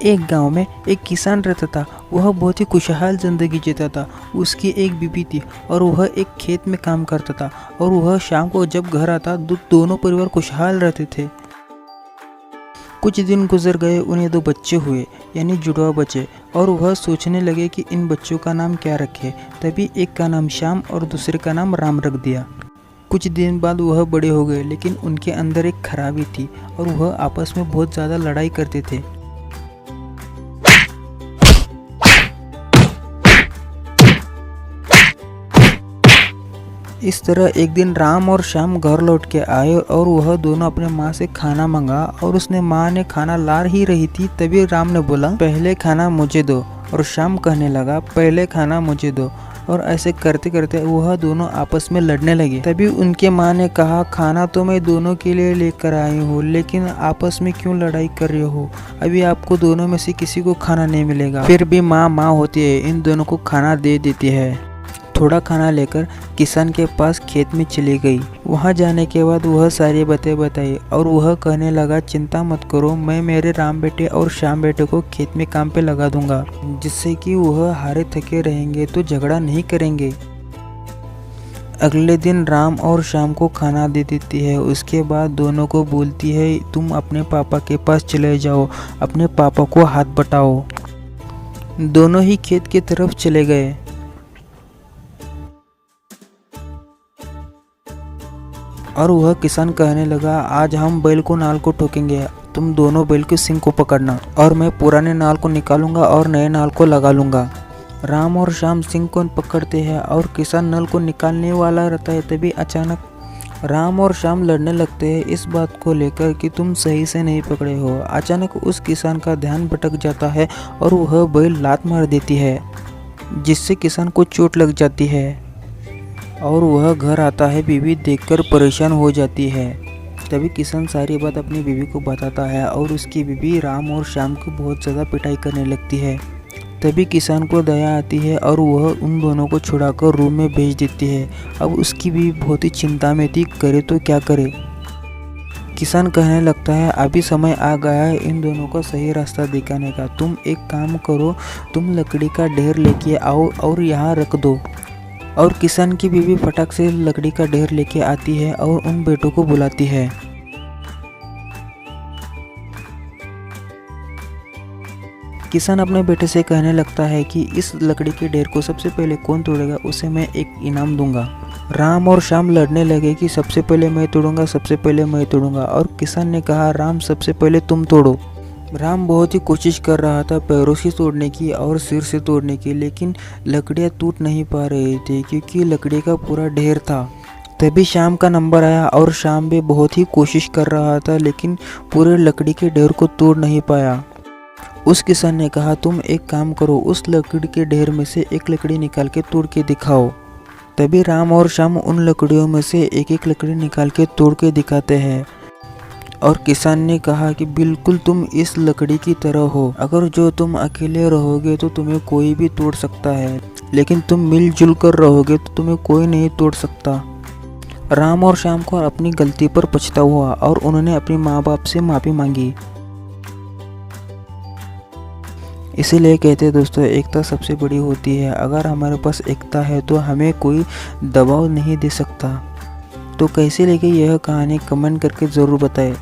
एक गांव में एक किसान रहता था। वह बहुत ही खुशहाल ज़िंदगी जीता था। उसकी एक बीवी थी और वह एक खेत में काम करता था और वह शाम को जब घर आता तो दोनों परिवार खुशहाल रहते थे। कुछ दिन गुजर गए, उन्हें 2 बच्चे हुए यानी जुड़वा बच्चे, और वह सोचने लगे कि इन बच्चों का नाम क्या रखे। तभी एक का नाम श्याम और दूसरे का नाम राम रख दिया। कुछ दिन बाद वह बड़े हो गए, लेकिन उनके अंदर एक खराबी थी और वह आपस में बहुत ज़्यादा लड़ाई करते थे। इस तरह एक दिन राम और श्याम घर लौट के आए और वह दोनों अपने माँ से खाना मंगा, और उसने माँ ने खाना ला ही रही थी तभी राम ने बोला, पहले खाना मुझे दो, और श्याम कहने लगा, पहले खाना मुझे दो। और ऐसे करते करते वह दोनों आपस में लड़ने लगे। तभी उनके माँ ने कहा, खाना तो मैं दोनों के लिए लेकर आई हूँ, लेकिन आपस में क्यों लड़ाई कर रहे हो? अभी आपको दोनों में से किसी को खाना नहीं मिलेगा। फिर भी माँ होती है, इन दोनों को खाना दे देती है। थोड़ा खाना लेकर किसान के पास खेत में चली गई। वहां जाने के बाद वह सारी बातें बताई और वह कहने लगा, चिंता मत करो, मैं मेरे राम बेटे और श्याम बेटे को खेत में काम पे लगा दूंगा, जिससे कि वह हारे थके रहेंगे तो झगड़ा नहीं करेंगे। अगले दिन राम और श्याम को खाना दे देती है। उसके बाद दोनों को बोलती है, तुम अपने पापा के पास चले जाओ, अपने पापा को हाथ बटाओ। दोनों ही खेत की तरफ चले गए। और वह किसान कहने लगा, आज हम बैल को नाल को ठोकेंगे, तुम दोनों बैल के सींग को पकड़ना और मैं पुराने नाल को निकालूंगा और नए नाल को लगा लूंगा। राम और श्याम सींग को पकड़ते हैं और किसान नल को निकालने वाला रहता है। तभी अचानक राम और श्याम लड़ने लगते हैं इस बात को लेकर कि तुम सही से नहीं पकड़े हो। अचानक उस किसान का ध्यान भटक जाता है और वह बैल लात मार देती है, जिससे किसान को चोट लग जाती है और वह घर आता है। बीवी देखकर परेशान हो जाती है। तभी किसान सारी बात अपनी बीवी को बताता है और उसकी बीवी राम और श्याम को बहुत ज़्यादा पिटाई करने लगती है। तभी किसान को दया आती है और वह उन दोनों को छुड़ाकर रूम में भेज देती है। अब उसकी बीवी बहुत ही चिंता में थी, करे तो क्या करे। किसान कहने लगता है, अभी समय आ गया है इन दोनों को सही रास्ता दिखाने का। तुम एक काम करो, तुम लकड़ी का ढेर लेके आओ और यहाँ रख दो। और किसान की बीवी फटाक से लकड़ी का ढेर लेके आती है और उन बेटों को बुलाती है। किसान अपने बेटे से कहने लगता है कि इस लकड़ी के ढेर को सबसे पहले कौन तोड़ेगा उसे मैं एक इनाम दूंगा। राम और श्याम लड़ने लगे कि सबसे पहले मैं तोड़ूंगा, सबसे पहले मैं तोड़ूंगा, और किसान ने कहा, राम सबसे पहले तुम तोड़ो। राम बहुत ही कोशिश कर रहा था पैरों से तोड़ने की और सिर से तोड़ने की, लेकिन लकड़ियाँ टूट नहीं पा रही थी क्योंकि लकड़ी का पूरा ढेर था। तभी श्याम का नंबर आया और श्याम भी बहुत ही कोशिश कर रहा था, लेकिन पूरे लकड़ी के ढेर को तोड़ नहीं पाया। उस किसान ने कहा, तुम एक काम करो, उस लकड़ी के ढेर में से एक लकड़ी निकाल के तोड़ के दिखाओ। तभी राम और श्याम उन लकड़ियों में से एक एक लकड़ी निकाल के तोड़ के दिखाते हैं। और किसान ने कहा कि बिल्कुल तुम इस लकड़ी की तरह हो, अगर जो तुम अकेले रहोगे तो तुम्हें कोई भी तोड़ सकता है, लेकिन तुम मिलजुल कर रहोगे तो तुम्हें कोई नहीं तोड़ सकता। राम और श्याम को अपनी गलती पर पछतावा हुआ और उन्होंने अपने माँ बाप से माफ़ी मांगी। इसीलिए कहते हैं दोस्तों, एकता सबसे बड़ी होती है। अगर हमारे पास एकता है तो हमें कोई दबाव नहीं दे सकता। तो कैसे लगी यह कहानी कमेंट करके ज़रूर बताएं।